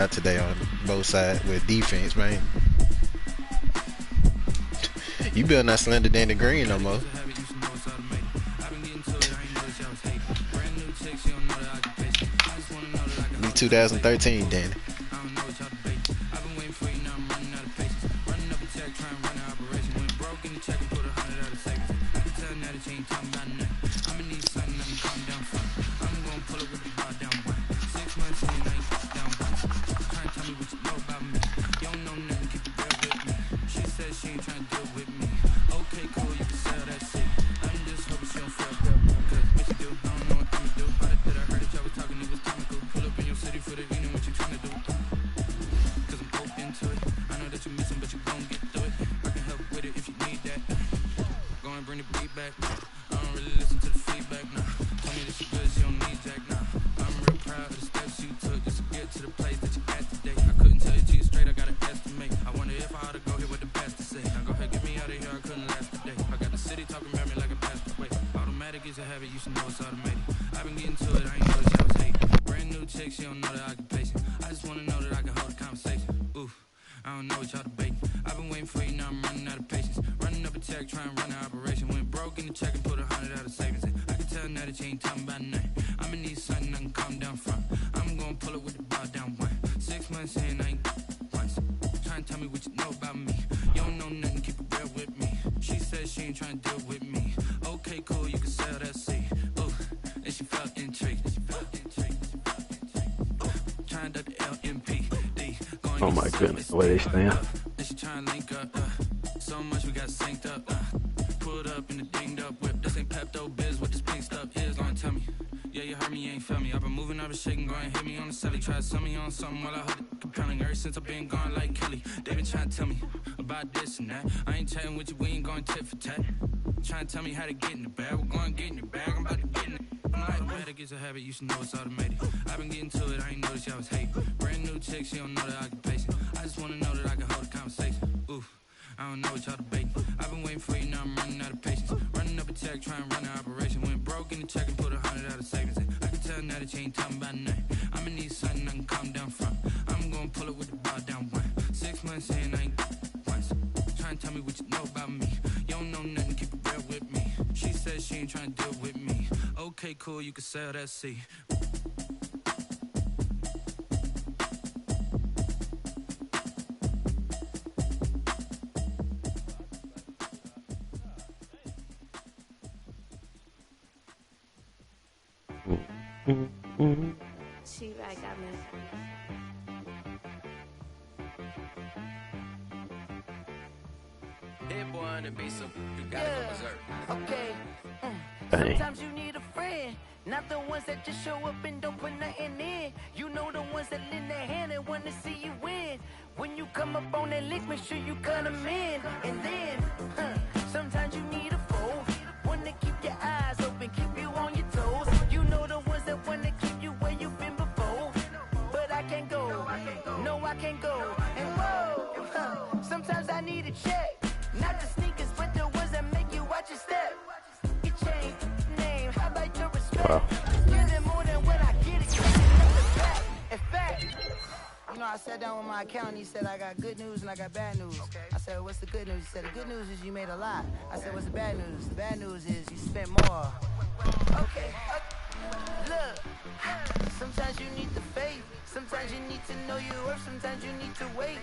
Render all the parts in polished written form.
Not today on both sides with defense, man. You building that slender Danny Green no more. 2013, Danny. Oh my goodness, the way they stand. So much we got synced up. Pulled up in the dinged up whip. This ain't Pepto Biz. What this pink stuff is, long tell me. Yeah, you heard me, you ain't feel me. I've been moving, I've been shaking, go and hit me on the celly. Try to sell me on something while I heard it compelling. Ever since I've been gone like Kelly, they been trying to tell me about this and that. I ain't chatting with you, we ain't going tit for tat. Trying to tell me how to get in the bag. We're going to get in the bag, I'm about to get in it. I'm like, better get a habit, you should know it's automated. I've been getting to it, I ain't noticed y'all was hate. Brand new chick, she don't know the occupation. I just wanna know that I can hold a conversation. Oof, I don't know what y'all debating. I've been waiting for you, now I'm running out of patience. Running up a check, trying to run an operation. Went broke in the check and put 100 out of savings in. I can tell now that you ain't talking about nothing. I'ma need something I can calm down from. I'm gonna pull it with the bar down one. 6 months in, I ain't once. Trying to tell me what you know about me. You don't know nothing, keep it real with me. She said she ain't trying to deal with me. Okay, cool, you can sell that seat. She right got me. Hit boy and be some, you gotta go berserk. Okay. Dang. Sometimes you need a friend, not the ones that just show up and don't put nothing in. You know the ones that lend their hand and want to see you win. When you come up on that lick, make sure you cut them in. And then, sometimes you need a foe, one to keep your eyes open, keep you on your toes. You know the ones that want to keep you where you've been before. But I can't go, no I can't go. And whoa, sometimes I need a check. Not the sneakers, but the ones that make you watch your step. Your chain, name, how about your respect? Wow. Give it more than what I get it. In fact, you know, I sat down with my accountant. He said, I got good news and I got bad news. Okay. I said, what's the good news? He said, the good news is you made a lot. I said, what's the bad news? The bad news is you spent more. Okay. Look, sometimes you need the faith. Sometimes you need to know your worth. Sometimes you need to wait.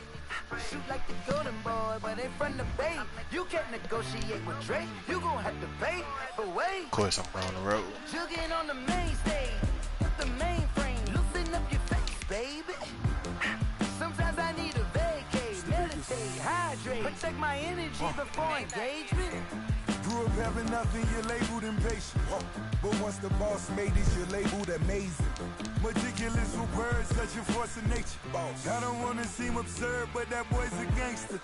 Shoot like the golden boy, but in front of bait. You can't negotiate with Drake. You gon' have to pay for wait. Of course, I'm on the road. Jugging on the main stage, the mainframe. Loosen up your face, baby. Sometimes I need a vacate, meditate, hydrate, protect my energy before engagement. Grew up having nothing, you're labeled impatient. But once the boss made it, you're labeled amazing. Meticulous with words, such a force of nature. I don't wanna seem absurd, but that boy's a gangster.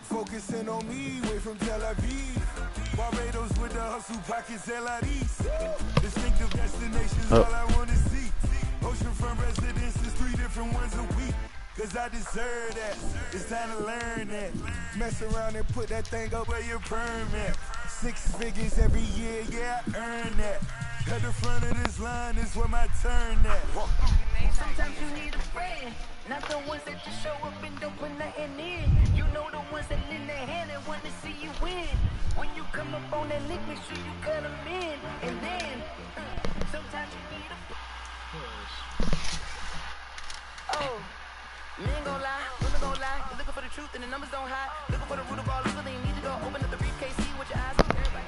Focusing on me, way from Tel Aviv. Barbados with the hustle pockets, LIDs. Distinctive destinations, all I wanna see. Oceanfront residences, 3 different ones a week. Cause I deserve that, it's time to learn that. Mess around and put that thing up where your perm at. 6 figures every year, yeah, I earn that. At the front of this line is where my turn at. Sometimes you need a friend, not the ones that just show up and don't put nothing in. You know the ones that lend their hand and want to see you win. When you come up on that lick, make sure you cut them in. And then, sometimes you need a Oh, men gon' lie, women gon' lie. You're looking for the truth and the numbers don't hide. Looking for the root of all evil, then you need to go open up the briefcase, see what your eyes on everybody.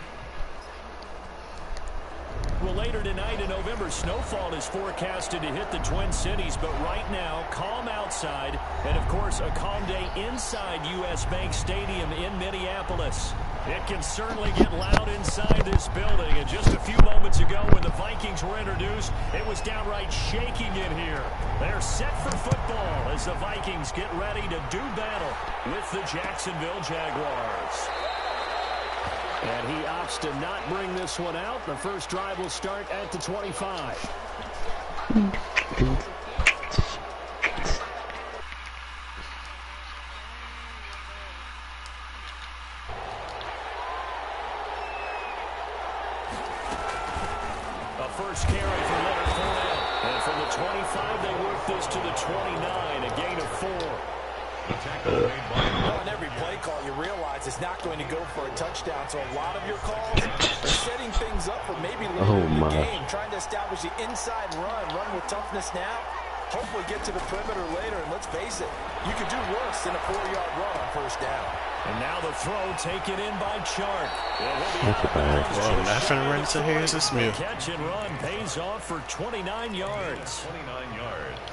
Well, later tonight in November, snowfall is forecasted to hit the Twin Cities, but right now, calm outside, and of course, a calm day inside U.S. Bank Stadium in Minneapolis. It can certainly get loud inside this building, and just a few moments ago when the Vikings were introduced, it was downright shaking in here. They're set for football as the Vikings get ready to do battle with the Jacksonville Jaguars. And he opts to not bring this one out. The first drive will start at the 25. A first carry for Leonard Fournette. And from the 25, they work this to the 29, a gain of 4. On every play call, you realize it's not going to go for a touchdown, so a lot of your calls are setting things up for maybe later in the game, trying to establish the inside run with toughness now, hopefully get to the perimeter later, and let's face it, you could do worse than a 4-yard run on first down. And now the throw taken in by Chark. Well, nothing to run into Harrison Smith. Catch and run pays off for 29 yards. 29 yards.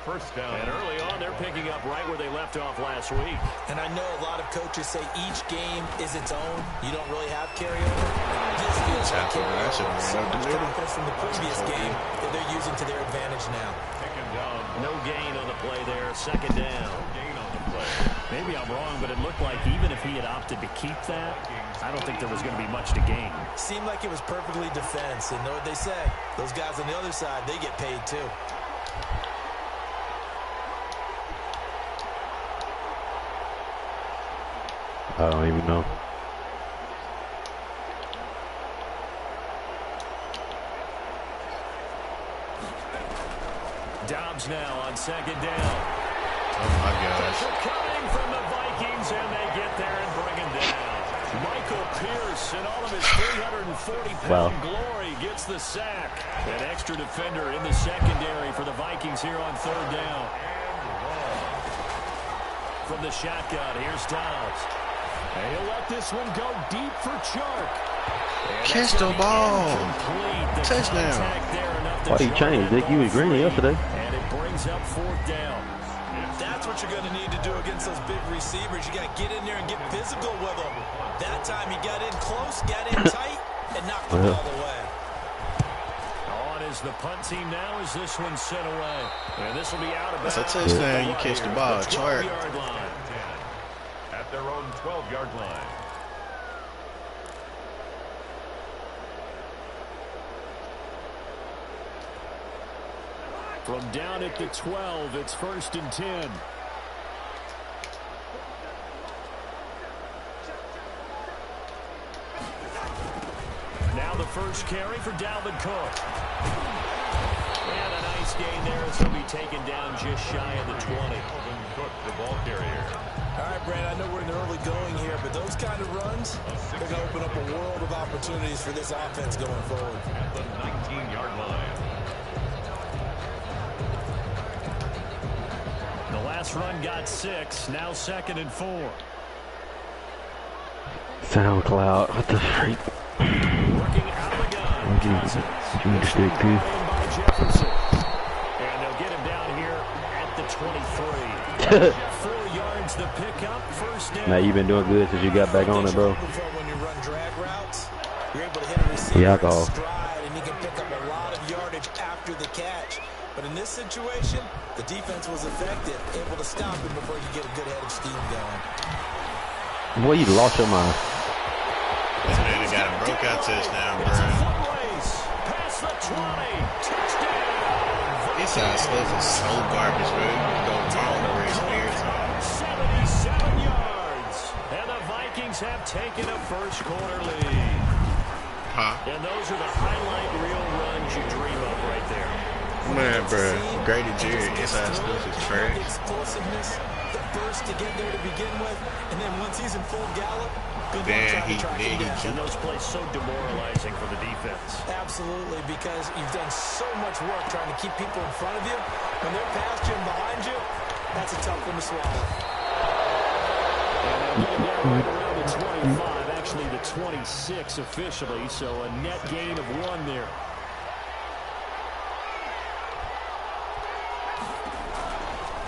First down. And early on, they're picking up right where they left off last week. And I know a lot of coaches say each game is its own. You don't really have carryover. This feels like carryover. So much confidence from the previous game that they're using to their advantage now. No gain on the play there. Second down. Gain on the play. Maybe I'm wrong, but it looked like even if he had opted to keep that, I don't think there was going to be much to gain. Seemed like it was perfectly defense. And know what they say? Those guys on the other side, they get paid too. I don't even know. Dobbs now on second down. Oh my gosh. Coming from the Vikings, and they get there and bring him down. Michael Pierce, in all of his 340-pound glory, gets the sack. An extra defender in the secondary for the Vikings here on third down. From the shotgun, here's Dobbs. And he'll let this one go deep for Chark. Catch the ball. Touchdown. Why you changed, Dick? You was green yesterday. And it brings up fourth down. That's what you're going to need to do against those big receivers. You got to get in there and get physical with them. That time he got in close, got in tight, and knocked the ball away. On is the punt team now as this one's sent away. And this will be out of bounds. That's a touchdown. You catch the ball. Chark. At their own 12-yard line. From down at the 12, it's 1st and 10. Now the first carry for Dalvin Cook. And a nice gain there as he'll be taken down just shy of the 20. Dalvin Cook, the ball carrier. All right, Brad, I know we're in the early going here, but those kind of runs, they're going to open up a world of opportunities for this offense going forward. At the 19-yard line. The last run got 6, now 2nd and 4. SoundCloud, what the freak? Working out of the gun. You need to stick to. And they'll get him down here at the 23. 4 yards the pickup, first down. Now you've been doing good since you got back on it, bro. When you run drag routes, you're able to hit a receiver Yeah, alcohol. in stride, and you can pick up a lot of yardage after the catch. But in this situation, the defense was effective, able to stop him before you get a good head of steam going. Boy, you lost your mind. This man got a broke out touchdown, bro. Past the 20. Touchdown. Inside stuff is so garbage, bro. You go wrong the race every time. 77 yards. And the Vikings have taken a first quarter lead. And those are the highlight reel runs you dream of right there. Man, bro, Grady Jarrett inside stuff is trash. Explosiveness, the burst to get there to begin with, and then once he's in full gallop, Then he and those plays so demoralizing for the defense. Absolutely, because you've done so much work trying to keep people in front of you. When they're past you and behind you, that's a tough one to swallow. And they'll get it down right around the 25, actually the 26 officially, so a net gain of 1 there.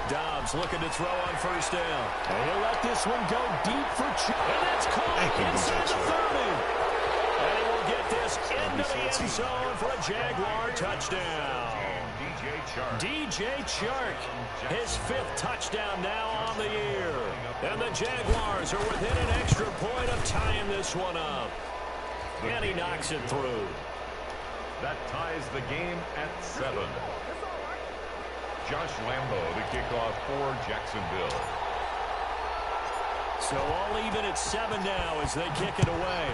Dobbs looking to throw on first down. And he'll let this one go deep for and that's caught inside the 30. And he will get this into the end zone for a Jaguar touchdown. DJ Chark, his 5th touchdown now on the year. And the Jaguars are within an extra point of tying this one up. And he knocks it through. That ties the game at 7. Josh Lambo to kick off for Jacksonville. So all even at 7 now as they kick it away.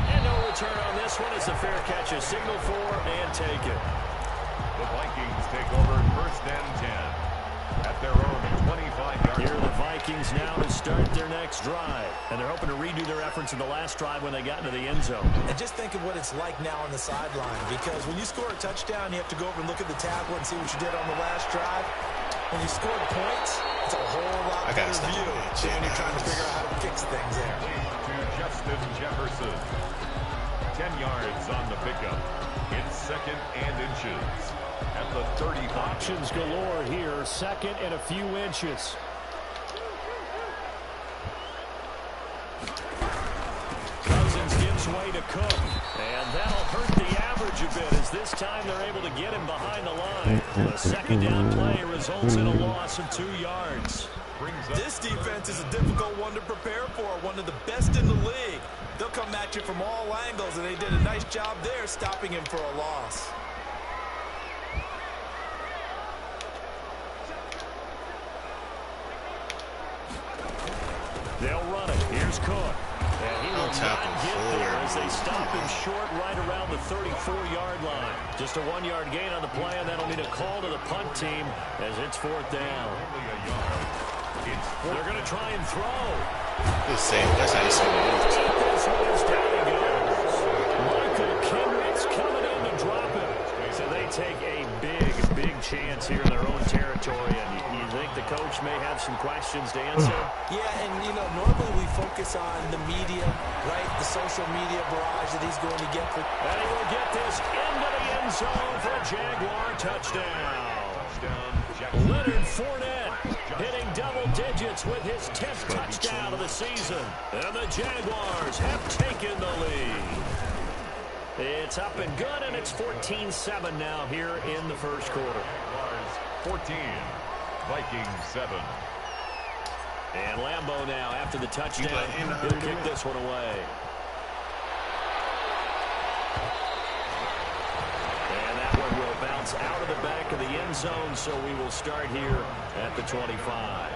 And no return on this one as the fair catch is signaled for and taken. The Vikings take over 1st and 10 at their own 25-yard line. Here are the Vikings now to start their next drive. And they're hoping to redo their efforts in the last drive when they got into the end zone. And just think of what it's like now on the sideline, because when you score a touchdown, you have to go over and look at the tablet and see what you did on the last drive. When you scored points, it's a whole lot better view than when you're trying to figure out how to fix things there. To Justin Jefferson. 10 yards on the pickup. It's 2nd and inches at the 35. Options galore here. 2nd and a few inches. Cousins gives way to Cook. And that'll hurt the average a bit as this time they're able to get him behind the line. The 2nd down play results in a loss of 2 yards. This defense is a difficult one to prepare for, one of the best in the league. They'll come at you from all angles, and they did a nice job there stopping him for a loss. They'll run it. Here's Cook. And he will not get there as they stop him short right around the 34-yard line. Just a 1-yard gain on the play, and that'll mean a call to the punt team as it's 4th down. They're going to try and throw. That's how you say it. This one is down he goes. Michael Kendrick's coming in to drop it. So they take a big chance here in their own territory. And you think the coach may have some questions to answer? Yeah, and, normally we focus on the media, right? The social media barrage that he's going to get. And he will get this into the end zone for a Jaguar touchdown. Leonard Fournette hitting double digits with his 10th touchdown of the season. And the Jaguars have taken the lead. It's up and good, and it's 14-7 now here in the first quarter. 14, Vikings 7. And Lambo now, after the touchdown, he'll kick this one away. And that one will bounce out of the back of the end zone, so we will start here at the 25.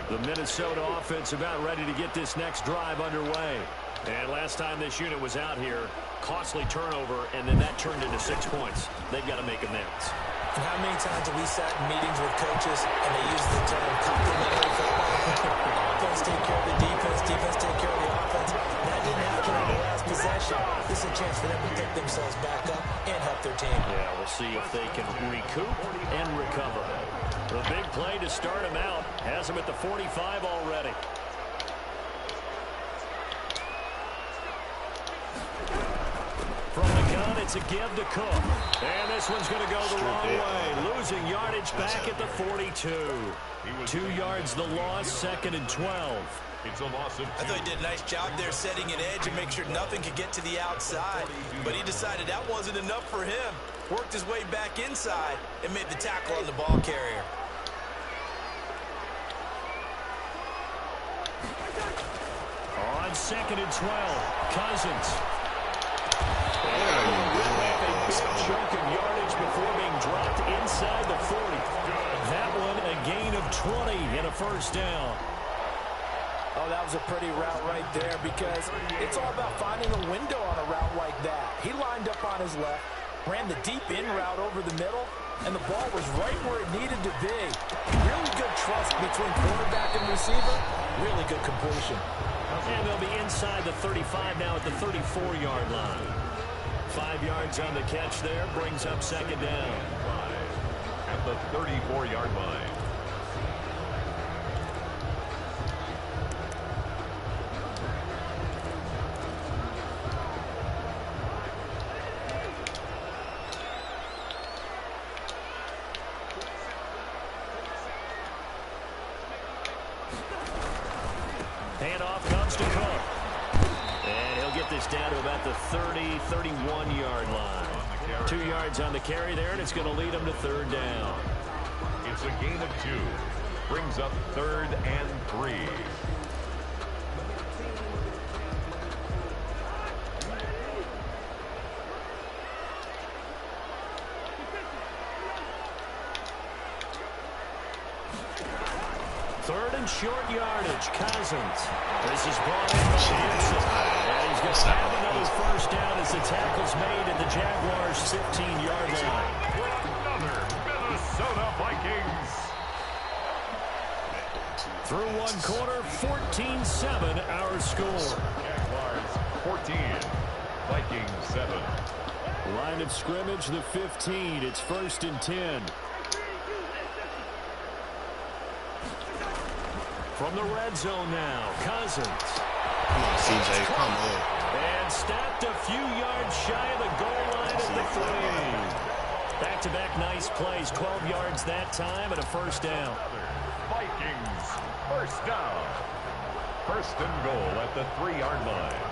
The Minnesota offense about ready to get this next drive underway. And last time this unit was out here, costly turnover, and then that turned into 6 points. They've got to make amends. And how many times have we sat in meetings with coaches and they use the term complementary football? Offense take care of the defense, defense take care of the offense. That didn't happen on the last possession. This is a chance for them to pick themselves back up and help their team. Yeah, we'll see if they can recoup and recover. The big play to start him out has him at the 45 already. From the gun, it's a give to Cook. And this one's going to go the wrong way. Losing yardage back at the 42. 2 yards the loss, 2nd and 12. It's a loss of 2. I thought he did a nice job there setting an edge and make sure nothing could get to the outside. But he decided that wasn't enough for him. Worked his way back inside and made the tackle on the ball carrier. On 2nd and 12, Cousins. Chunk of yardage before being dropped inside the 40. That one a gain of 20 in a first first down. Oh, that was a pretty route right there because it's all about finding a window on a route like that. He lined up on his left, ran the deep in route over the middle, and the ball was right where it needed to be. Really good trust between quarterback and receiver. Really good completion. And they'll be inside the 35 now at the 34-yard line. 5 yards on the catch there, brings up second down. At the 34-yard line. Handoff comes to Cook. And he'll get this down to about the 30, 31-yard line. 2 yards on the carry there, and it's going to lead him to third down. It's a gain of 2. Brings up 3rd and 3. Third and short yardage, Cousins. This is brought in by Gibson. And he's going to have another first down as the tackle's made at the Jaguars' 15-yard line. Another Minnesota Vikings. Through one quarter, 14-7 our score. Jaguars 14, Vikings 7. Line of scrimmage, the 15. It's 1st and 10. From the red zone now, Cousins. Come on, CJ, come on. And stopped a few yards shy of the goal line at the 3. Back-to-back nice plays, 12 yards that time and a first down. Vikings, first down. 1st and goal at the 3-yard line.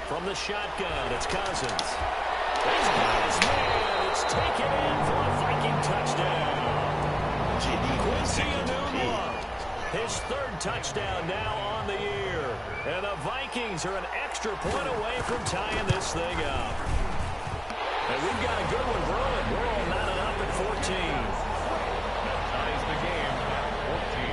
From the shotgun, it's Cousins. He's got his man. It's taken in for a Viking touchdown. Quincy Enunwa, his 3rd touchdown now on the year. And the Vikings are an extra point away from tying this thing up. And we've got a good one brewing. We're all knotted up at 14. That ties the game at 14.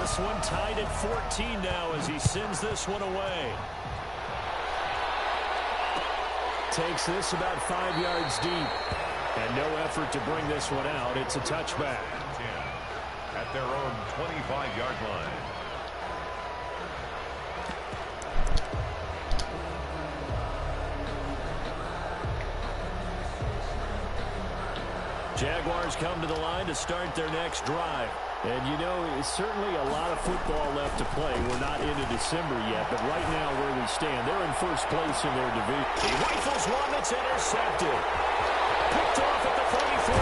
This one tied at 14 now as he sends this one away. Takes this about 5 yards deep. And no effort to bring this one out. It's a touchback. 10 at their own 25-yard line. Jaguars come to the line to start their next drive. And, you know, it's certainly a lot of football left to play. We're not into December yet, but right now where we stand, they're in first place in their division. He rifles one that's intercepted. Picked off at the 33.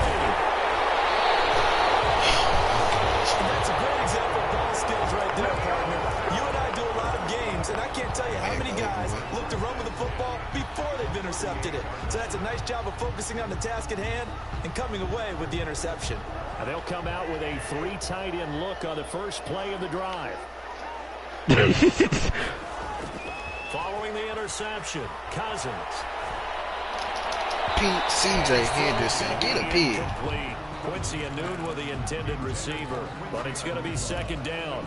That's a great example of ball skills right there, partner. You and I do a lot of games, and I can't tell you how many guys look to run with the football before they've intercepted it. So that's a nice job of focusing on the task at hand and coming away with the interception. And they'll come out with a 3 tight end look on the first play of the drive. Following the interception, Cousins. Pete, CJ Henderson, get a pig. Complete. Quincy Enunwa, the intended receiver, but it's going to be second down.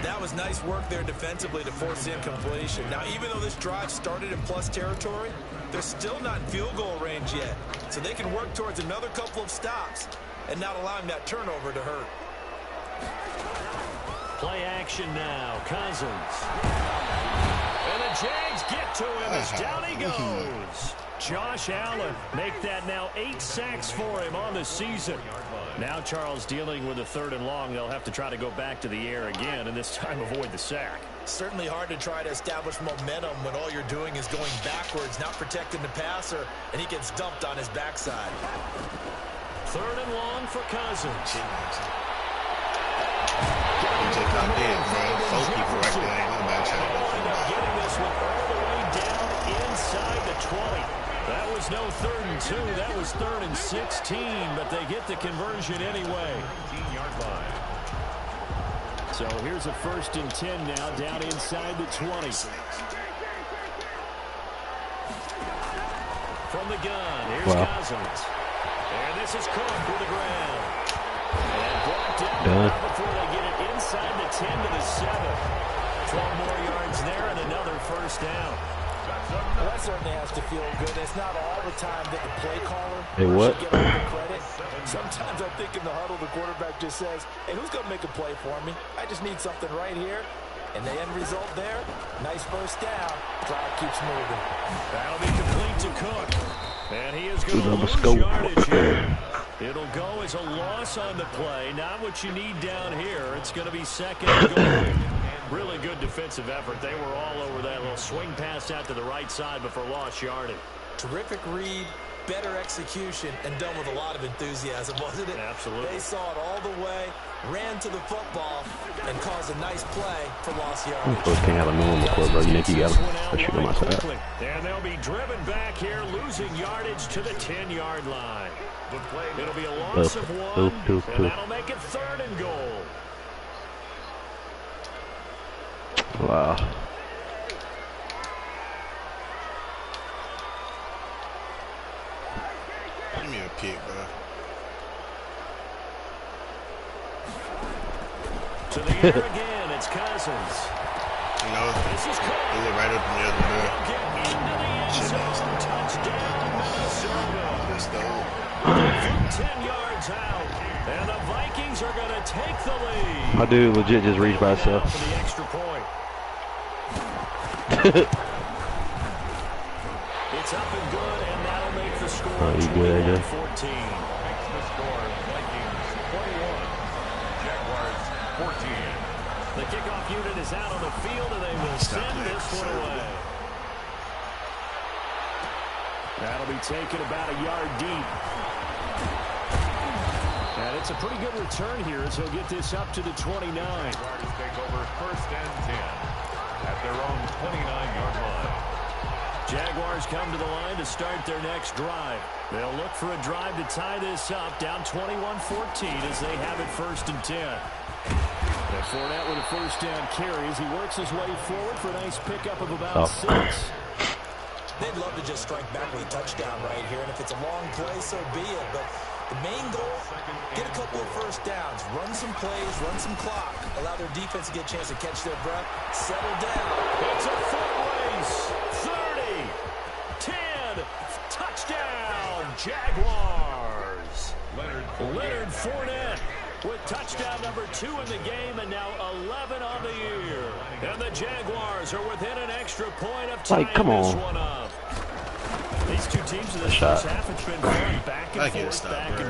That was nice work there defensively to force the incompletion. Now, even though this drive started in plus territory, they're still not in field goal range yet. So they can work towards another couple of stops and not allowing that turnover to hurt. Play action now, Cousins. And the Jags get to him as down he goes. Josh Allen make that now 8 sacks for him on the season. Now Charles dealing with a 3rd and long. They'll have to try to go back to the air again and this time avoid the sack. Certainly hard to try to establish momentum when all you're doing is going backwards, not protecting the passer, and he gets dumped on his backside. 3rd and long for Cousins. He just got big, man. 4 people right there. Ain't nobody trying to go for Ended up that. getting this one all the way down inside the 20. That was no 3rd and 2. That was 3rd and 16, but they get the conversion anyway. 18-yard line. So here's a 1st and 10 now, down inside the 20. From the gun, here's Cousins. And this is Cook with the ground. And brought down before they get it inside the 10 to the 7. 12 more yards there and another 1st down. Well, that certainly has to feel good. It's not all the time that the play caller what? should get all the credit. Sometimes I think in the huddle, the quarterback just says, hey, who's going to make a play for me? I just need something right here. And the end result there, nice 1st down. Drive keeps moving. That'll be complete to Cook. And he is going to lose yardage here. It'll go as a loss on the play. Not what you need down here. It's going to be 2nd and goal. Really good defensive effort. They were all over that little swing pass out to the right side before lost yardage. Terrific read, better execution, and done with a lot of enthusiasm, wasn't it? Absolutely. They saw it all the way, ran to the football, and caused a nice play for lost yardage. Can't have a normal play, bro. You think you got to shoot on my side. And they'll be driven back here, losing yardage to the 10-yard line. It'll be a loss of 1, and that'll make it 3rd and goal. Wow. Give me a pick, bro. To the air again, it's Cousins. You know, This is Cook. he lit right up in the other bro. Get into the end Shit, zone. Touchdown, Minnesota. Let's go. From 10 yards out. And the Vikings are going to take the lead. My dude legit just reached by himself. For the extra point. It's up and good, and that'll make the score. Oh, you good, AJ? 14. Makes the score Vikings 21. Jaguars 14. The kickoff unit is out on the field, and they will send this one away. That'll be taken about a yard deep. And it's a pretty good return here as he'll get this up to the 29. Jaguars take over 1st and 10 at their own 29-yard line. Jaguars come to the line to start their next drive. They'll look for a drive to tie this up, down 21-14 as they have it 1st and 10. And Fournette with a 1st down carry as he works his way forward for a nice pickup of about 6. They'd love to just strike back with a touchdown right here, and if it's a long play, so be it. But the main goal, get a couple of 1st downs, run some plays, run some clock, allow their defense to get a chance to catch their breath, settle down. It's a foot race. 30, 10, touchdown, Jaguars. Leonard Fournette with touchdown number 2 in the game, and now 11 on the year. And the Jaguars are within an extra point of tying this one up. These two teams in this first half, it's been fun. Back and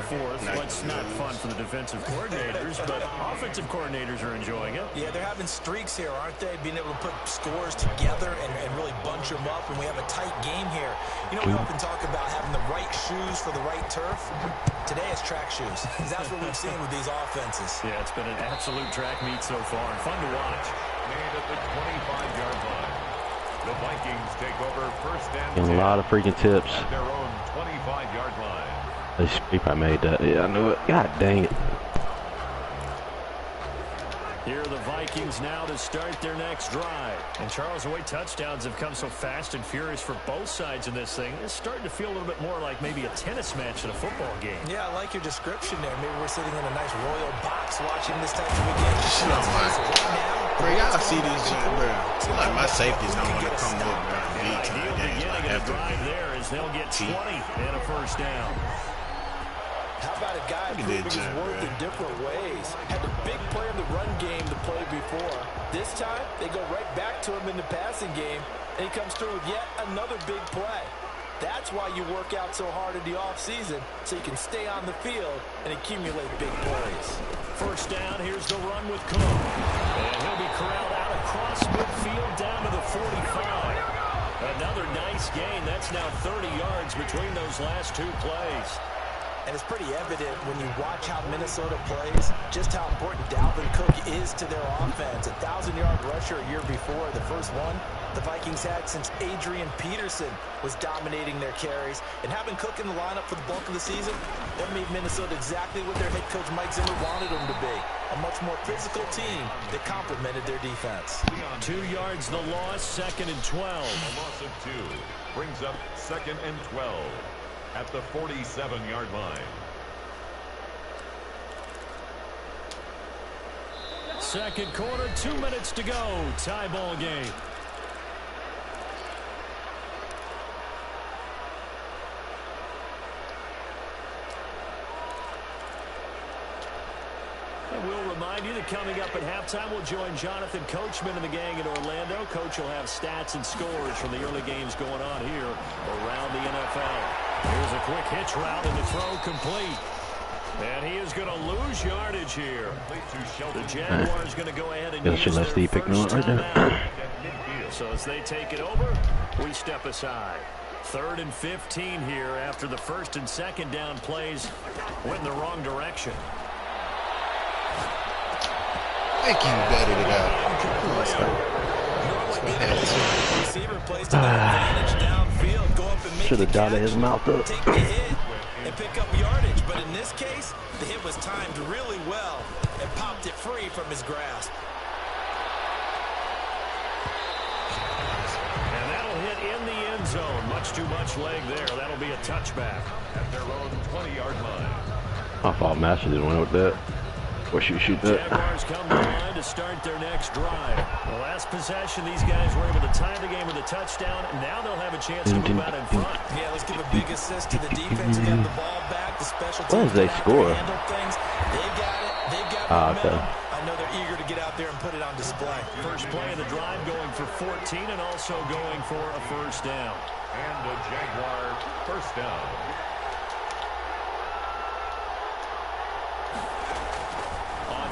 forth. Well, it's not fun for the defensive coordinators, but offensive coordinators are enjoying it. Yeah, they're having streaks here, aren't they? Being able to put scores together and really bunch them up, and we have a tight game here. You know, we often talk about having the right shoes for the right turf. Today it's track shoes. That's what we've seen with these offenses. Yeah, it's been an absolute track meet so far. Fun to watch. Made at the 25-yard line. The Vikings take over 1st and 10. A lot of freaking tips. At their own 25-yard line. If I made that. Yeah, I knew it. God dang it. Here are the Vikings now to start their next drive. And Charles, the way touchdowns have come so fast and furious for both sides in this thing, it's starting to feel a little bit more like maybe a tennis match in a football game. Yeah, I like your description there. Maybe we're sitting in a nice royal box watching this type of a game. Shit, I'm like, bro, y'all see this shit, bro. Like, my safeties don't want to come up, bro. Big time games. Like, The drive there is they'll get 20 and a 1st down. How about a guy proving his worth in different ways? Had a big play in the run game to play before. This time, they go right back to him in the passing game, and he comes through with yet another big play. That's why you work out so hard in the offseason, so you can stay on the field and accumulate big plays. 1st down, here's the run with Cook. And he'll be corralled out across midfield down to the 45. Another nice gain. That's now 30 yards between those last 2 plays. And it's pretty evident when you watch how Minnesota plays, just how important Dalvin Cook is to their offense. 1,000-yard rusher a year before, the first one the Vikings had since Adrian Peterson was dominating their carries. And having Cook in the lineup for the bulk of the season, that made Minnesota exactly what their head coach Mike Zimmer wanted them to be. A much more physical team that complemented their defense. 2 yards the loss, 2nd and 12. A loss of 2 brings up 2nd and 12 at the 47-yard line. Second quarter, 2 minutes to go. Tie ball game. And we'll remind you that coming up at halftime, we'll join Jonathan Coachman and the gang in Orlando. Coach will have stats and scores from the early games going on here around the NFL. Here's a quick hitch route and the throw complete. And he is going to lose yardage here. The Jaguars going to go ahead and use their first timeout. So as they take it over, we step aside. 3rd and 15 here after the 1st and 2nd down plays went in the wrong direction. Thank you, batted it out. Should have dotted his mouth up. Take the hit and pick up yardage, but in this case, the hit was timed really well and popped it free from his grasp. And that'll hit in the end zone. Much too much leg there. That'll be a touchback at their own 20-yard line. I thought Master didn't win with that. Or shoot that. Jaguars come to the line to start their next drive. The last possession, these guys were able to tie the game with a touchdown, and now they'll have a chance to move out in front. Yeah, let's give a big assist to the defense and get the ball back. The special teams. When did they score? They've got it. They've got momentum. I know they're eager to get out there and put it on display. First play of the drive going for 14 and also going for a first down. And a Jaguar first down.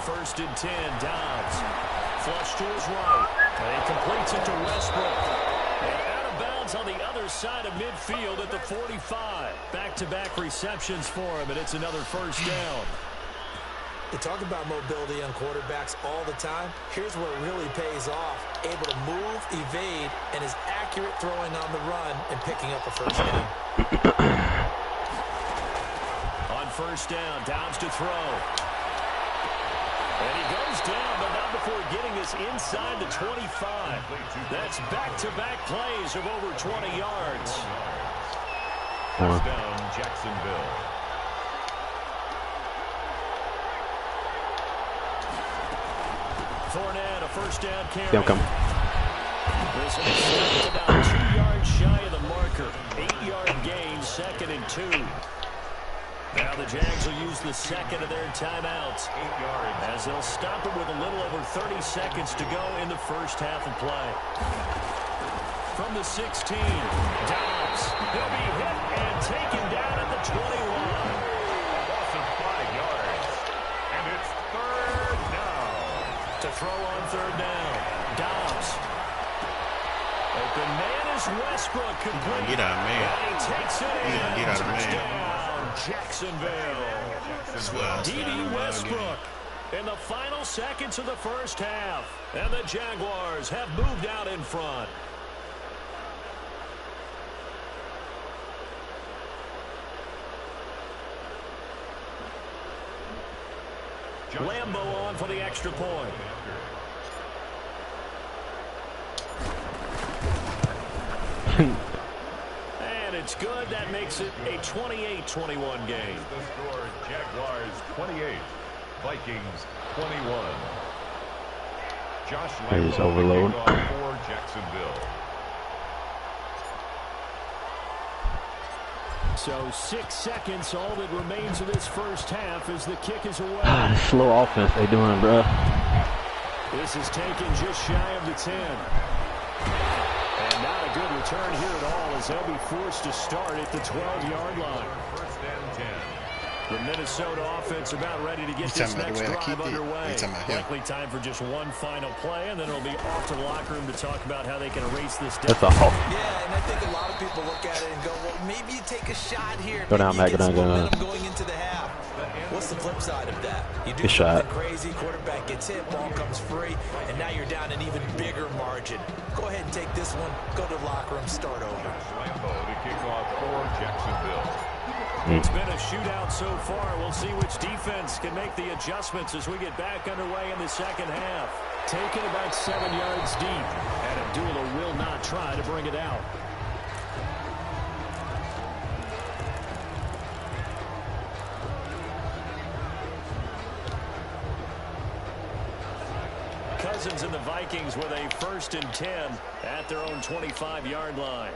First and 10, Dobbs. Flush to his right. And he completes it to Westbrook. And out of bounds on the other side of midfield at the 45. Back-to-back receptions for him, and it's another first down. They talk about mobility on quarterbacks all the time. Here's where it really pays off. Able to move, evade, and is accurate throwing on the run and picking up a first down. On first down, Dobbs to throw. And he goes down, but not before getting us inside the 25. That's back-to-back plays of over 20 yards. First down, Jacksonville. Fournette, a first down carry. Don't come. This is about 2 yards shy of the marker. 8-yard gain, 2nd and 2. Now the Jags will use the second of their timeouts 8 yards as they'll stop it with a little over 30 seconds to go in the first half of play. From the 16, Dobbs. He'll be hit and taken down at the 21. Loss of 5 yards. And it's 3rd down. To throw on 3rd down. Dobbs. Open man is Westbrook. Complete. Get out, man. And he takes it in. Get out, man. Jacksonville. D.D. Westbrook in the final seconds of the first half. And the Jaguars have moved out in front. Lambo on for the extra point. And it's good. That makes it a 28-21 game. The score, Jaguars 28, Vikings 21. Josh Lambo overload for Jacksonville. So 6 seconds, all that remains of this first half as the kick is away. Slow offense they doing, bro. This is taken just shy of the 10. And not a good return here at all as they'll be forced to start at the 12-yard line. First and 10. The Minnesota offense about ready to get this next drive underway. Likely time for just one final play, and then it'll be off to the locker room to talk about how they can erase this down. Yeah, and I think a lot of people look at it and go, well, maybe you take a shot here. Go down, Matt. Go down, going into the half. What's the flip side of that? You do something crazy, quarterback gets hit, ball comes free, and now you're down an even bigger margin. Go ahead and take this one, go to the locker room, start over. Lambeau to kick off for Jacksonville. It's been a shootout so far. We'll see which defense can make the adjustments as we get back underway in the second half. Taken about 7 yards deep, and Abdullah will not try to bring it out. Cousins and the Vikings with a 1st and 10 at their own 25-yard line.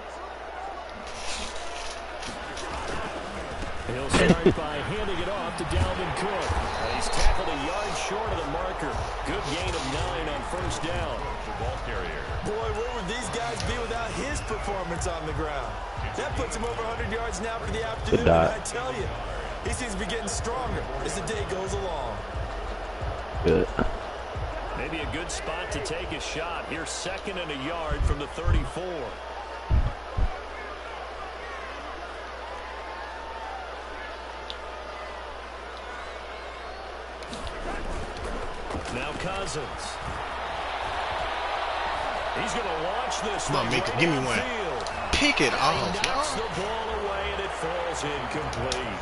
He'll start by handing it off to Dalvin Cook. He's tackled a yard short of the marker. Good gain of 9 on 1st down. Ball carrier. Boy, where would these guys be without his performance on the ground? That puts him over 100 yards now for the afternoon. And I tell you, he seems to be getting stronger as the day goes along. Good. Maybe a good spot to take a shot. Here's 2nd and a yard from the 34. Now Cousins. He's going to launch this. Come on, Mika, give me one. Pick it off. Knocks the ball away, and it falls incomplete.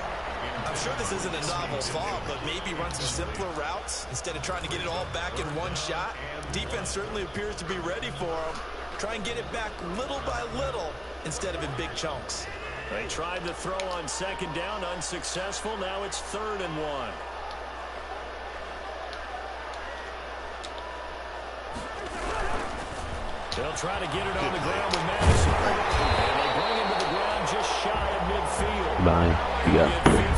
I'm sure this isn't a novel thought, but maybe run some simpler routes instead of trying to get it all back in one shot. Defense certainly appears to be ready for him. Try and get it back little by little instead of in big chunks. They tried to throw on 2nd down, unsuccessful. Now it's 3rd and 1. They'll try to get it on the ground with Madison. And they bring him to the ground just shy of midfield. You got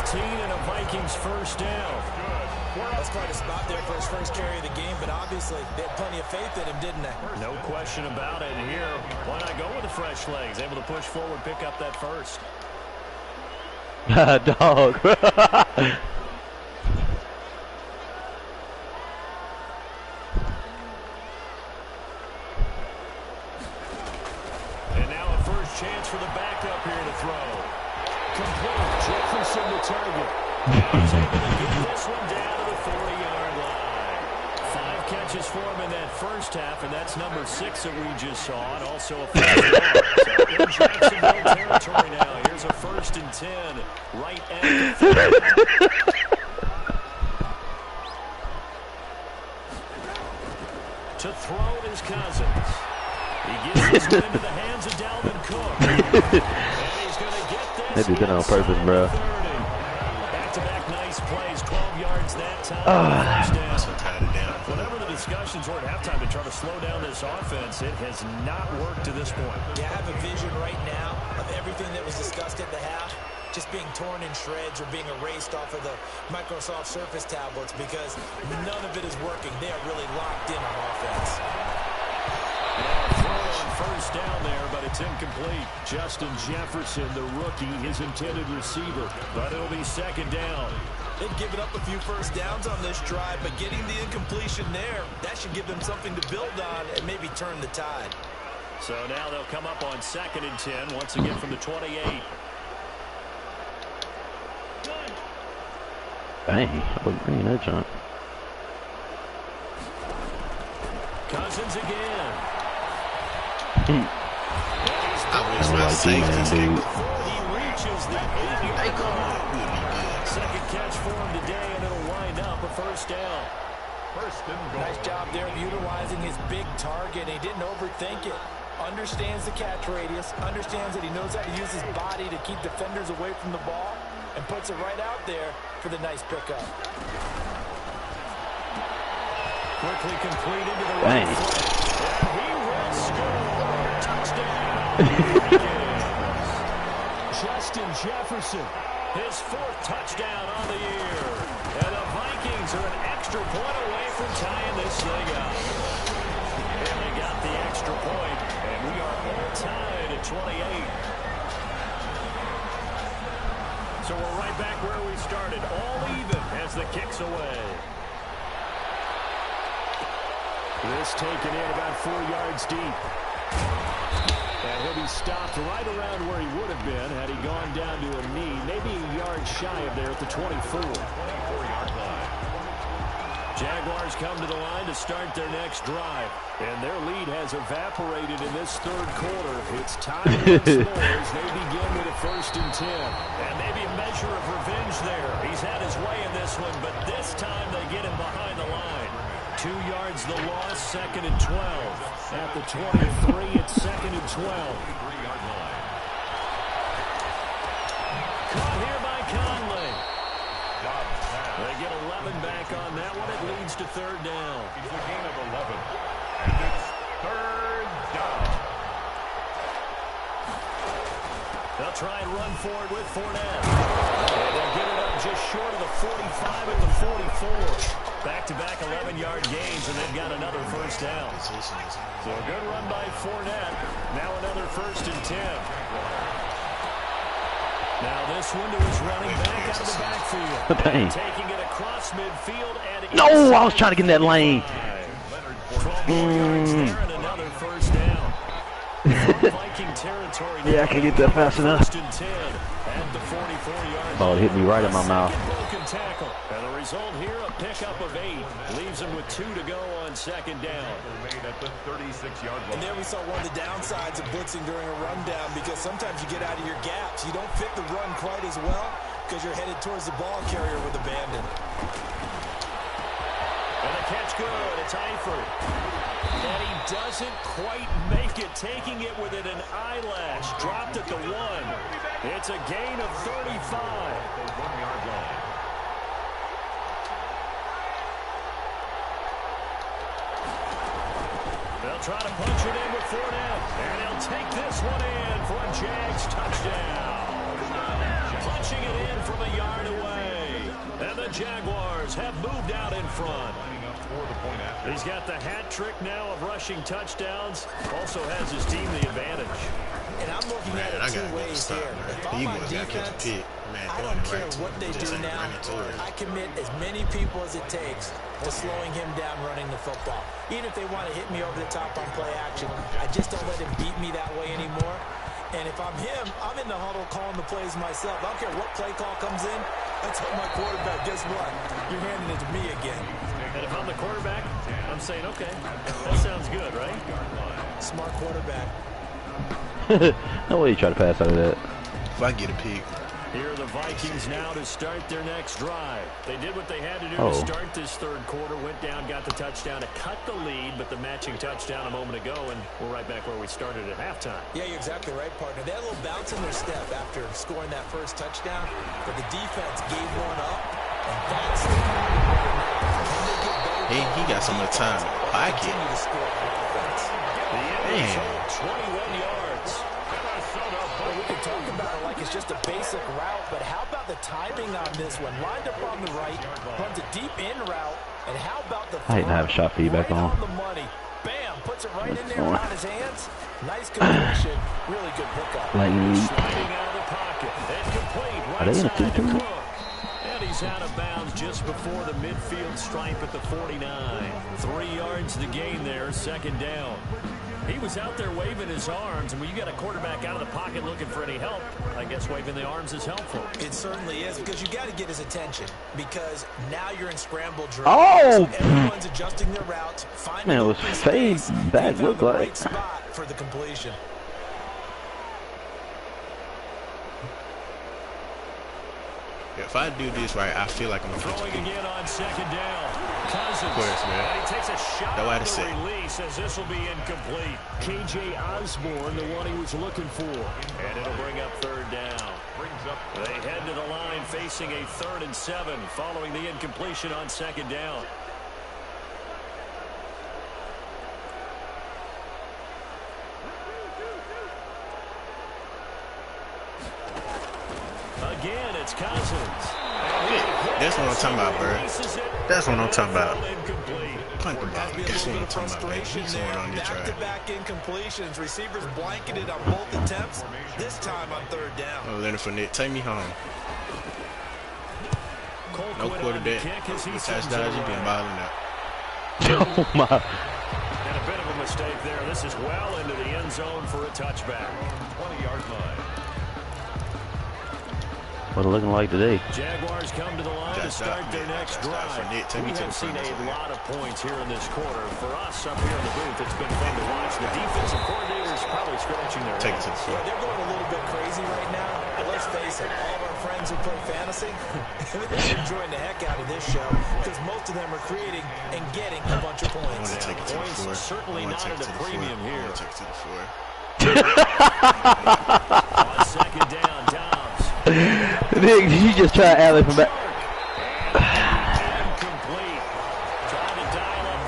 15 and a Vikings 1st down. That's quite a spot there for his first carry of the game, but obviously they had plenty of faith in him, didn't they? No question about it. And here, why not go with the fresh legs? Able to push forward, pick up that 1st. Dog. And now a first chance for the backup here to throw. Complete. Jefferson the target. He's able to get this one down to the 40-yard line. 5 catches for him in that first half, and that's number 6 that we just saw, and also a first down. So in Jacksonville territory now. Here's a 1st and 10 right at the 30. To throw is Cousins. He gives this one into the hands of Dalvin Cook. And he's going to get this. They did that on purpose, bro. Back-to-back nice plays, 12 yards that time. Whatever the discussions were at halftime to try to slow down this offense, it has not worked to this point. Yeah, I have a vision right now of everything that was discussed at the half just being torn in shreds or being erased off of the Microsoft Surface tablets because none of it is working. They are really locked in on offense. Throw on 1st down there, but it's incomplete. Justin Jefferson, the rookie, his intended receiver, but it'll be 2nd down. They've given up a few first downs on this drive, but getting the incompletion there, that should give them something to build on and maybe turn the tide. So now they'll come up on 2nd and 10, once again from the 28. Dang, I wasn't bringing that jump. Cousins again. I wish my safeties He reaches the 8-yard line. 2nd catch for him today, and it'll wind up a 1st down. 1st and goal. Nice job there of utilizing his big target. He didn't overthink it. Understands the catch radius. Understands that he knows how to use his body to keep defenders away from the ball, and puts it right out there for the nice pickup. Quickly complete into the right foot. And he will score. Touchdown. Justin Jefferson, his 4th touchdown on the year. And the Vikings are an extra point away from tying this thing up. And they got the extra point, and we are all tied at 28. So we're right back where we started, all even as the kick's away. This taken in about 4 yards deep. And he'll be stopped right around where he would have been had he gone down to a knee, maybe a yard shy of there at the 24. 24-yard line. Jaguars come to the line to start their next drive. And their lead has evaporated in this third quarter. It's time once more as they begin with a 1st and 10. And maybe a measure of revenge there. He's had his way in this one, but this time they get him behind the line. 2 yards the loss, 2nd and 12. At the 23, it's 2nd and 12. 3-yard line. Caught here by Conley. They get 11 back on that one. It leads to 3rd down. He's a gain of 11. And it's 3rd down. They'll try and run for it with Fournette. And they'll get it up just short of the 45 at the 44. Back-to-back 11-yard gains, and they've got another 1st down. So a good run by Fournette. Now another 1st and 10. Now this one to his running back out of the backfield. Dang. Taking it across midfield and No, I was trying to get in that lane. 12 more yards there and another 1st down. Viking territory. Yeah, I can't get that fast enough. 1st and 10 at the 44-yard Ball hit me right in my mouth. broken tackle. And the result here, a pickup of 8. Leaves him with 2 to go on 2nd down. Made at the 36-yard line. And there we saw one of the downsides of blitzing during a rundown, because sometimes you get out of your gaps. You don't fit the run quite as well because you're headed towards the ball carrier with abandon. And the catch good. It's Eifert. And he doesn't quite make it, taking it within an eyelash. Dropped at the 1. It's a gain of 35. The 1-yard line. They'll try to punch it in with Fournette. And he'll take this one in for a Jags touchdown. Punching it in from a yard away. And the Jaguars have moved out in front. He's got the hat trick now of rushing touchdowns. Also has his team the advantage. And I'm looking at it 2 ways here. If I'm on defense, I don't care what they do now. I commit as many people as it takes to slowing him down running the football. Even if they want to hit me over the top on play action, I just don't let him beat me that way anymore. And if I'm him, I'm in the huddle calling the plays myself. I don't care what play call comes in. I tell my quarterback, guess what? You're handing it to me again. And if I'm the quarterback, I'm saying, okay, that sounds good, right? Smart quarterback. No way you try to pass out of that. If I get a pick. Here are the Vikings now to start their next drive. They did what they had to do to start this third quarter. Went down, got the touchdown to cut the lead, but the matching touchdown a moment ago, and we're right back where we started at halftime. Yeah, you're exactly right, partner. They had a little bounce in their step after scoring that first touchdown, but the defense gave one up, and that's the He got some of the time in the pocket. to score on offense. The end result, 21 yards. Well, we can talk about it like it's just a basic route, but how about the timing on this one? Lined up on the right, runs a deep in route, and how about the I didn't have shot feedback right on. the money. Bam, puts it right in there around his hands. Nice completion, really good pickup. Lightning leap. Sliding out of the pocket. And complete Are they in a right side to 2-2? Cook. And he's out of bounds just before the midfield stripe at the 49. 3 yards the gain there, 2nd down. He was out there waving his arms, and when you got a quarterback out of the pocket looking for any help, I guess waving the arms is helpful. It certainly is, because you got to get his attention, because now you're in scramble drill. Oh! So everyone's adjusting their routes, finding Man, it was open fade space. back, He found looked the like. right spot for the completion. If I do this right, I feel like I'm going to Throwing again on 2nd down. Cousins. Of course, man. And he takes a shot That on wide the release as this will be incomplete. K.J. Osborne, the one he was looking for. And it'll bring up 3rd down. They head to the line facing a 3rd and 7 following the incompletion on 2nd down. Again, it's Cousins. That's what I'm talking about, bro. That's what I'm talking about. Punt the ball. That's what I'm talking about, man. He's going on this drive. Back-to-back incompletions. Receivers blanketed on both attempts. This time on 3rd down. Oh, Leonard Fournette, take me home. No quarterback. Touchdown, you been balling out. Oh my. And a bit of a mistake there. This is well into the end zone for a touchback. 20-yard line. What it looking like today? Jaguars come to the line to start their next drive. We have seen a lot of points here in this quarter. For us up here in the booth, it's been fun to watch. The defensive coordinators probably scratching their heads. Yeah, they're going a little bit crazy right now. But let's face it, all of our friends who play fantasy, they're enjoying the heck out of this show because most of them are creating and getting a bunch of points. I want to take it to the floor. Certainly not at a premium here. I want to take it to the floor. On second down, Dobbs. Nick, you just try to alley from back.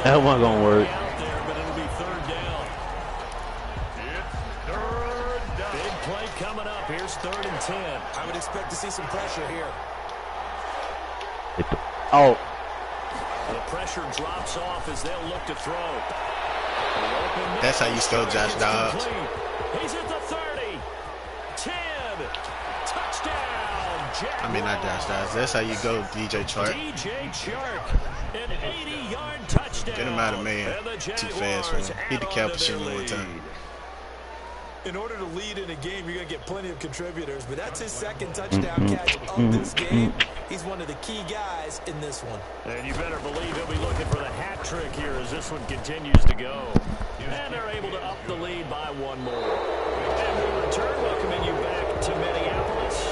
That wasn't gonna work. But it'll be third down. Big play coming up. Here's 3rd and 10. I would expect to see some pressure here. Oh. The pressure drops off as they'll look to throw. That's how you stole Josh Dobbs. He's at the 30. 10. Touchdown. I mean, not Josh Dobbs. That's how you go, DJ Chark. DJ Chark. An 80-yard touchdown. Get him out of man. Too fast for him. Hit the cappuccino one time. In order to lead in a game, you're going to get plenty of contributors, but that's his second touchdown catch of this game. He's one of the key guys in this one. And you better believe he'll be looking for the hat trick here as this one continues to go. And they're able to up the lead by one more. And we return, welcoming you back to Minneapolis.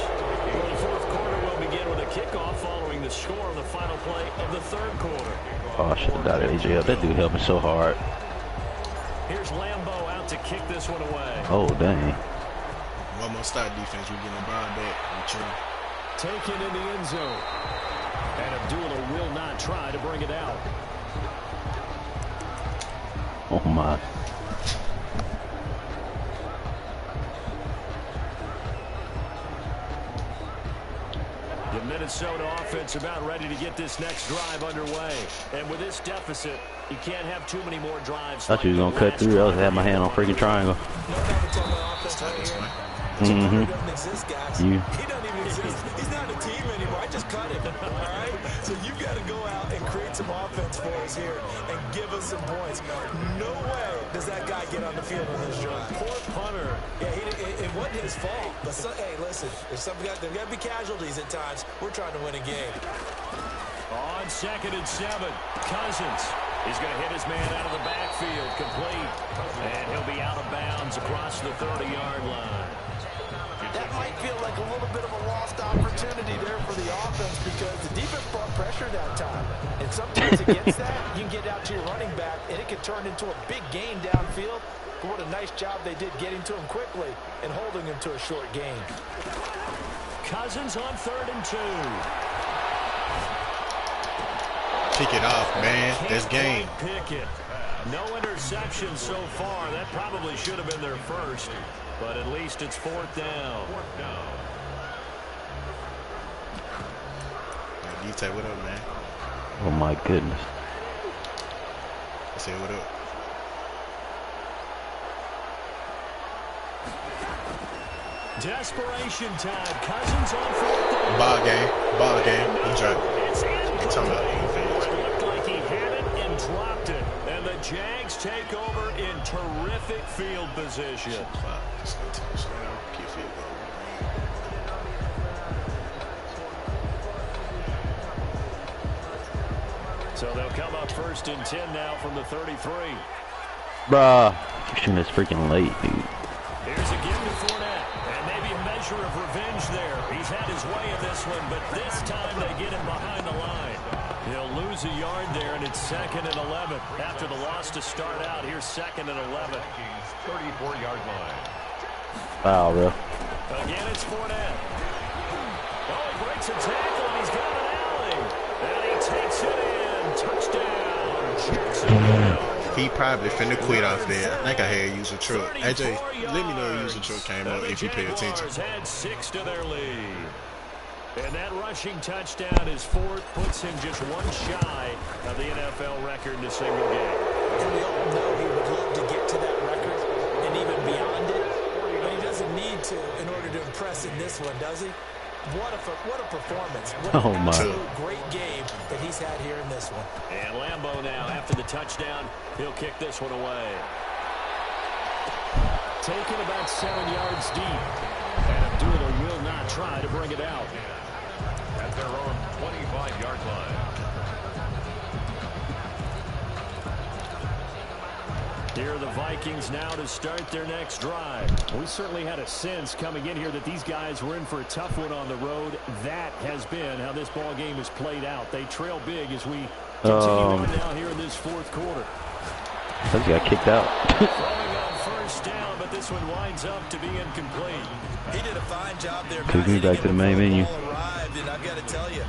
Well, the fourth quarter will begin with a kickoff following the score on the final play of the third quarter. Oh, I should have got AJ up. That dude helped me so hard. Here's Lambeau out to kick this one away. Oh, dang. One more start defense. We're getting the ball back. Taken in the end zone. And Abdullah will not try to bring it out. Oh, my. The Minnesota offense about ready to get this next drive underway. And with this deficit, you can't have too many more drives. I thought you was going to cut through. I was having my hand on freaking triangle. He doesn't exist, guys. He doesn't even exist. He's not a team anymore. I just cut him. All right? So you've got to go out and create some offense for us here and give us some points. No way does that guy get on the field in this drive. Poor punter. Yeah, it wasn't his fault. But hey, listen, there's got to be casualties at times. We're trying to win a game. On 2nd and 7, Cousins. He's going to hit his man out of the backfield, complete. And he'll be out of bounds across the 30-yard line. That might feel like a little bit of a lost opportunity there for the offense because the defense brought pressure that time. And sometimes against that, you can get out to your running back, and it can turn into a big gain downfield. But what a nice job they did getting to him quickly and holding him to a short gain. Cousins on 3rd and 2. Kick it off, man. This game. Pickett. No interception so far. That probably should have been their first. But at least it's 4th down. D-Tay, what up, man? Oh, my goodness. I said, what up? Desperation time. Cousins on 4th down. Ball game. He dropped it. I'm talking about defense. Looked like he had it and dropped it. And the Jags take over in terrific field position. So they'll come up 1st and 10 now from the 33. Bruh. You're shooting this freaking late, dude. Here's a give to Fournette. And maybe a measure of revenge there. He's had his way in this one, but this time they get him behind the line. He'll lose a yard there, and it's 2nd and 11. After the loss to start out, here's 2nd and 11. 34-yard line. Foul, bro. Again, it's Fournette. Oh, he breaks a tackle, and he's got an alley. And he takes it in. Touchdown, Jacksonville. He probably finna quit off there. I think I had user truck. AJ, let me know user truck came up if you pay attention. Had 6 to their lead. And that rushing touchdown is 4th, puts him just one shy of the NFL record in a single game. And we all know he would love to get to that record and even beyond it. But he doesn't need to in order to impress in this one, does he? What a performance. What Oh, an my. absolute great game that he's had here in this one. And Lambeau now, after the touchdown, he'll kick this one away. Taken about 7 yards deep. And Abdullah will not try to bring it out. At their own 25-yard line. Here are the Vikings now to start their next drive. We certainly had a sense coming in here that these guys were in for a tough one on the road. That has been how this ball game has played out. They trail big as we continue on now here in this fourth quarter. He got kicked out. Throwing on first down, but this one winds up to be incomplete. He did a fine job there. Took me back to the main menu. Arrived, and I've got to tell you,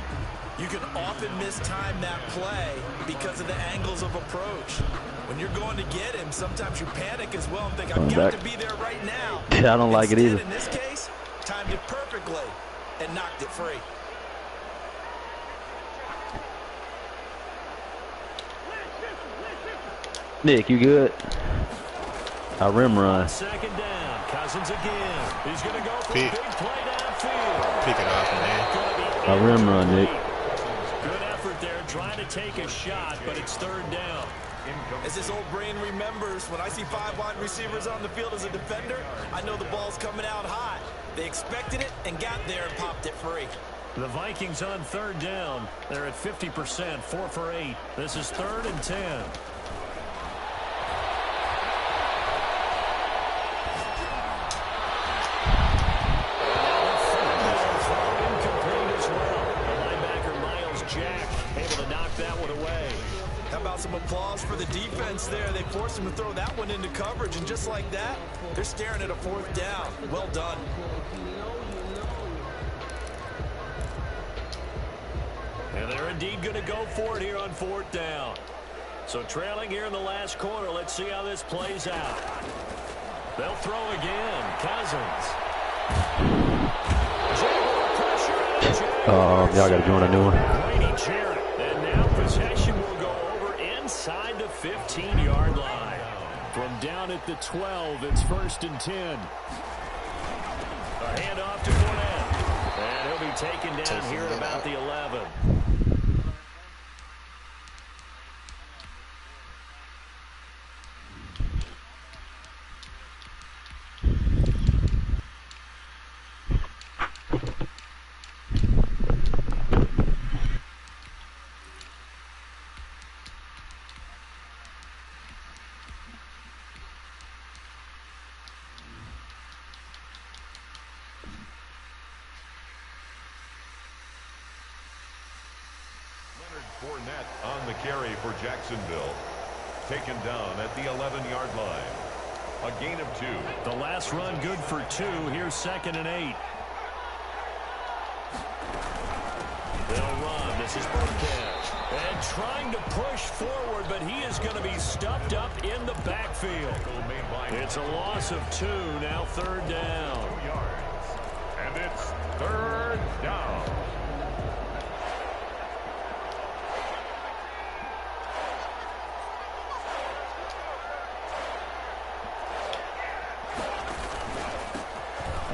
you can often mistime that play because of the angles of approach. When you're going to get him, sometimes you panic as well and think, I've got to be there right now. Yeah, I don't like it either. In this case, timed it perfectly and knocked it free. Nick, you good? I rim run. Second down, Cousins again. He's going to go for a big play downfield. Pick it off, man. I rim run, Nick. Good effort there, trying to take a shot, but it's third down. As this old brain remembers, when I see 5 wide receivers on the field as a defender, I know the ball's coming out hot. They expected it and got there and popped it free. The Vikings on third down. They're at 50%, 4 for 8. This is 3rd and 10. Some applause for the defense there. They forced him to throw that one into coverage, and just like that, they're staring at a 4th down. Well done. And they're indeed going to go for it here on 4th down. So trailing here in the last quarter. Let's see how this plays out. They'll throw again. Cousins. Y'all got to join a new one. And now possession will go inside the 15-yard line. From down at the 12, it's 1st and 10. A handoff to Fournette. And he'll be taken down here at about the 11. Fournette on the carry for Jacksonville. Taken down at the 11-yard line. A gain of 2. The last run good for 2. Here's 2nd and 8. They'll run. This is Burkhead. And trying to push forward, but he is going to be stuffed up in the backfield. It's a loss of 2. Now 3rd down. 2 yards. And it's 3rd down.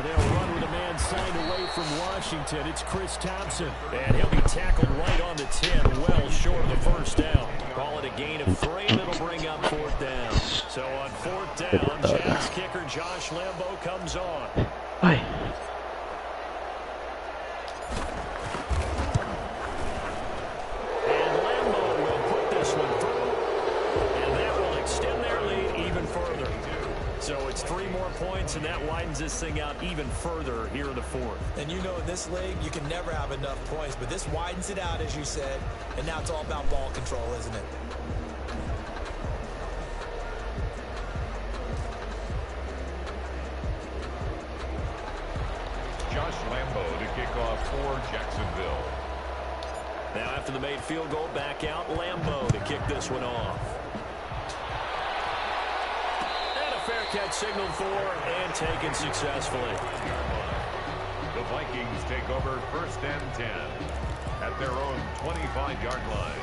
They'll run with a man signed away from Washington. It's Chris Thompson. And he'll be tackled right on the 10, well short of the 1st down. Call it a gain of 3, and it'll bring up 4th down. So on 4th down, Jags kicker Josh Lambeau comes on. Hi. And Lambeau will put this one through. And that will extend their lead even further. So it's 3 more points, and that widens this thing out even further here in the 4th. And you know in this league, you can never have enough points, but this widens it out, as you said, and now it's all about ball control, isn't it? Josh Lambeau to kick off for Jacksonville. Now after the made field goal, back out Lambeau to kick this one off. Fair catch signaled for and taken successfully. The Vikings take over 1st and 10 at their own 25-yard line.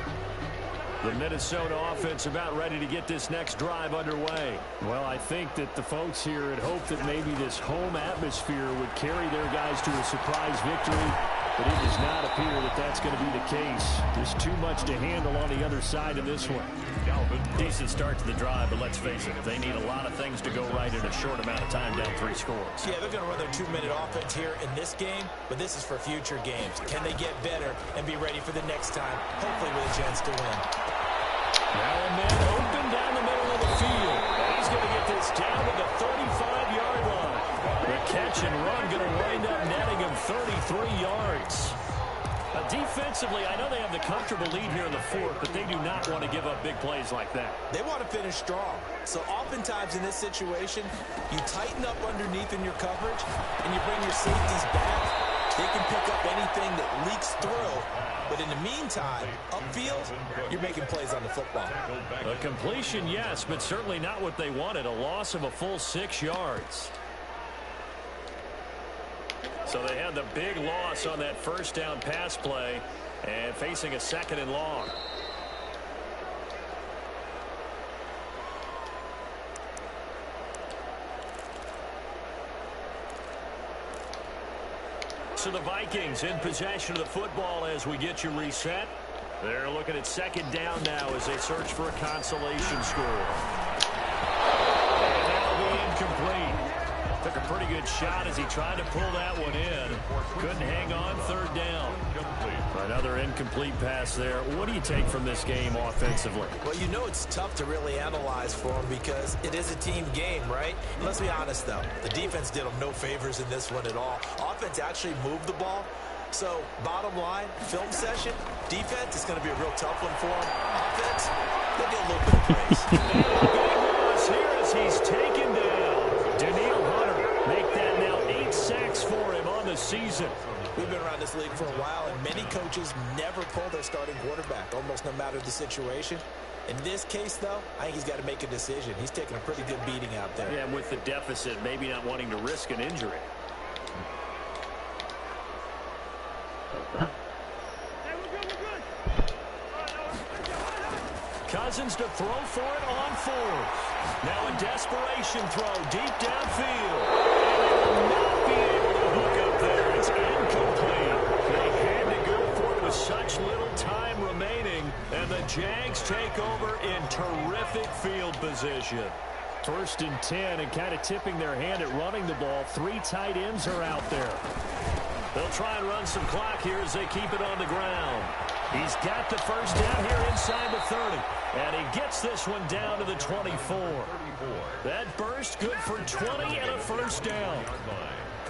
The Minnesota offense about ready to get this next drive underway. Well, I think that the folks here had hoped that maybe this home atmosphere would carry their guys to a surprise victory, but it does not appear that that's going to be the case. There's too much to handle on the other side of this one. Decent start to the drive, but let's face it, they need a lot of things to go right in a short amount of time down 3 scores. Yeah, they're going to run their 2-minute offense here in this game, but this is for future games. Can they get better and be ready for the next time, hopefully with a chance to win? Now a man open down the middle of the field. And he's going to get this down to the 35-yard line. The catch and run going to wind up netting him 33 yards. Defensively, I know they have the comfortable lead here in the fourth, but they do not want to give up big plays like that. They want to finish strong. So oftentimes in this situation, you tighten up underneath in your coverage, and you bring your safeties back. They can pick up anything that leaks through. But in the meantime, upfield, you're making plays on the football. A completion, yes, but certainly not what they wanted. A loss of a full 6 yards. So they had the big loss on that first down pass play and facing a 2nd and long. So the Vikings in possession of the football as we get you reset. They're looking at 2nd down now as they search for a consolation score. And that'll be incomplete. Took a pretty good shot as he tried to pull that one in. Couldn't hang on 3rd down. Another incomplete pass there. What do you take from this game offensively? Well, you know it's tough to really analyze for them because it is a team game, right? Let's be honest, though. The defense did them no favors in this one at all. Offense actually moved the ball. So, bottom line, film session, defense is going to be a real tough one for them. Offense, they'll get a little bit of praise. Big loss here as he's taken down. Daniil Hunter make that now 8 sacks for him on the season. We've been around this league for a while, and many coaches never pull their starting quarterback, almost no matter the situation. In this case, though, I think he's got to make a decision. He's taking a pretty good beating out there. Yeah, with the deficit, maybe not wanting to risk an injury. Cousins to throw for it on 4th. Now a desperation throw deep downfield. And they will not be able to hook up there. It's incomplete. They had to go for it with such little time remaining. And the Jags take over in terrific field position. 1st and 10 and kind of tipping their hand at running the ball. 3 tight ends are out there. They'll try and run some clock here as they keep it on the ground. He's got the first down here inside the 30. And he gets this one down to the 24. That burst good for 20 and a first down.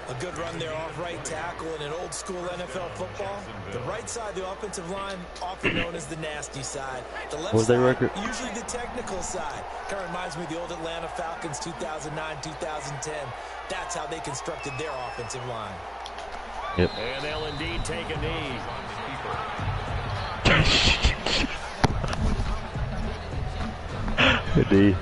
A good run there off right tackle in an old school NFL football. The right side of the offensive line, often known as the nasty side. The left What was their side, record? usually the technical side. Kind of reminds me of the old Atlanta Falcons 2009, 2010. That's how they constructed their offensive line. Yep. And they'll indeed take a knee. Good D.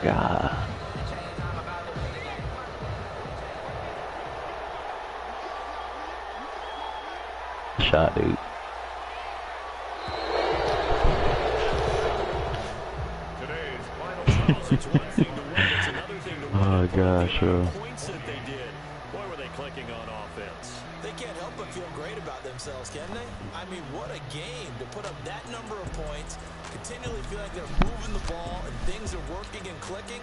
God. Shot, dude. Oh gosh, Points that they did. Boy, were they clicking on offense. They can't help but feel great about themselves, can they? I mean, what a game to put up that number of points, continually feel like they're moving the ball and things are working and clicking.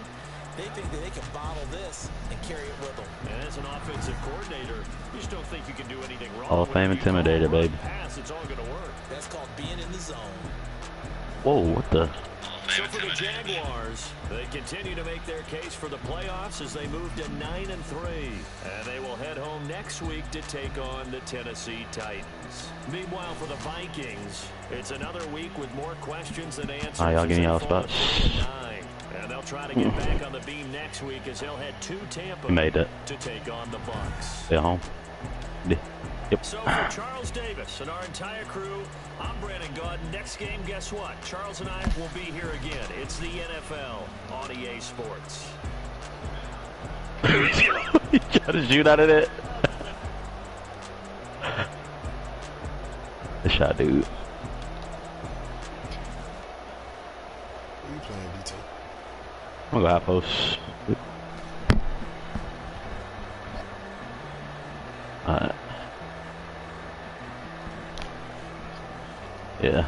They think that they can bottle this and carry it with them. And as an offensive coordinator, you just don't think you can do anything wrong. Hall of Fame intimidator, baby. Pass, it's all going to work. That's called being in the zone. Whoa, what the? So for the Jaguars, they continue to make their case for the playoffs as they move to 9-3. And they will head home next week to take on the Tennessee Titans. Meanwhile, for the Vikings, it's another week with more questions than answers. Y'all give me y'all spots. And they'll try to get back on the beam next week as they'll head to Tampa Made it. to take on the Bucs. Stay home. Yeah. Yep. So for Charles Davis and our entire crew, I'm Brandon Gaudin. Next game, guess what? Charles and I will be here again. It's the NFL on EA Sports. He tried to shoot out of it. The shot, dude. Who you playing, BT? I'm gonna go high post. Alright. Yeah.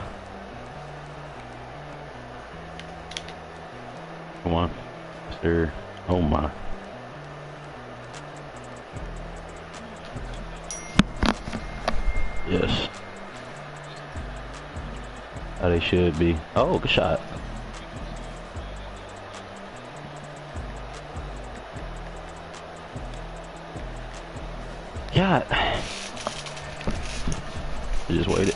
Come on. Mr. Oh my. Yes. How they should be. Oh, good shot. God. I just waited.